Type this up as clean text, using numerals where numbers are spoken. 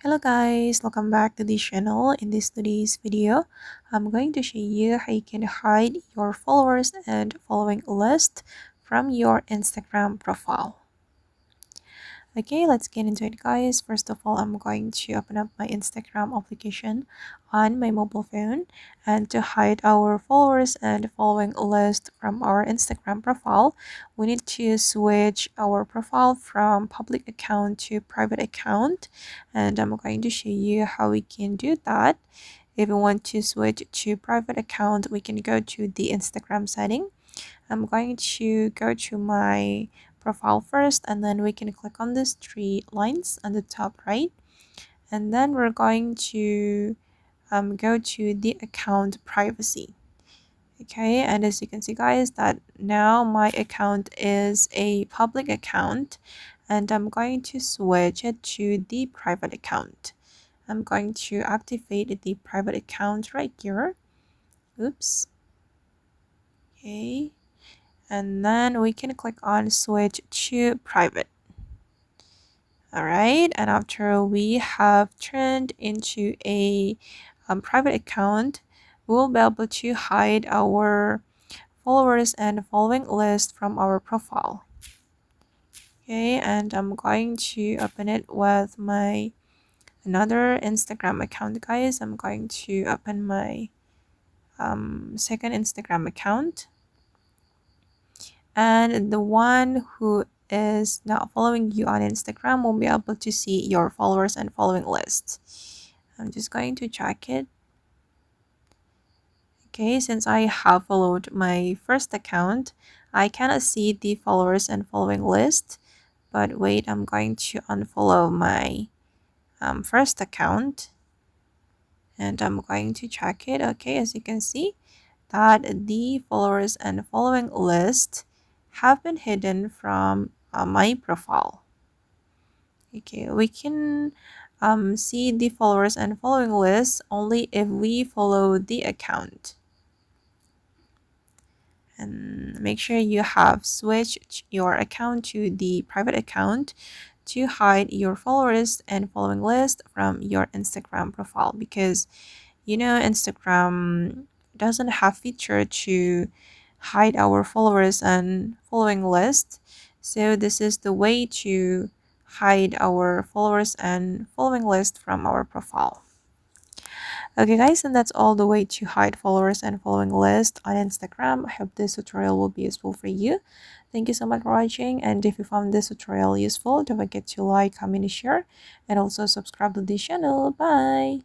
Hello guys, welcome back to this channel. In today's video, I'm going to show you how you can hide your followers and following list from your Instagram profile. Okay, let's get into it guys. First of all, I'm going to open up my Instagram application on my mobile phone, and to hide our followers and following list from our Instagram profile, we need to switch our profile from public account to private account, and I'm going to show you how we can do that. If we want to switch to private account, we can go to the Instagram setting. I'm going to go to my profile first, and then we can click on these three lines on the top right, and then we're going to go to the account privacy. Okay, and as you can see guys, that now my account is a public account, and I'm going to switch it to the private account. I'm going to activate the private account right here. Oops. Okay, and then we can click on switch to private. All right, and after we have turned into a private account, we'll be able to hide our followers and following list from our profile. Okay, and I'm going to open it with my another Instagram account guys. I'm going to open my second Instagram account, and the one who is not following you on Instagram will be able to see your followers and following lists. I'm just going to check it. Okay, since I have followed my first account, I cannot see the followers and following list. But wait, I'm going to unfollow my first account, and I'm going to check it. Okay, as you can see, that the followers and following list have been hidden from my profile. Okay, we can see the followers and following list only if we follow the account. And make sure you have switched your account to the private account to hide your followers and following list from your Instagram profile, because you know Instagram doesn't have feature to hide our followers and following list. So this is the way to hide our followers and following list from our profile. Okay guys, and that's all the way to hide followers and following list on Instagram. I hope this tutorial will be useful for you. Thank you so much for watching, and if you found this tutorial useful, don't forget to like, comment, share, and also subscribe to the channel. Bye!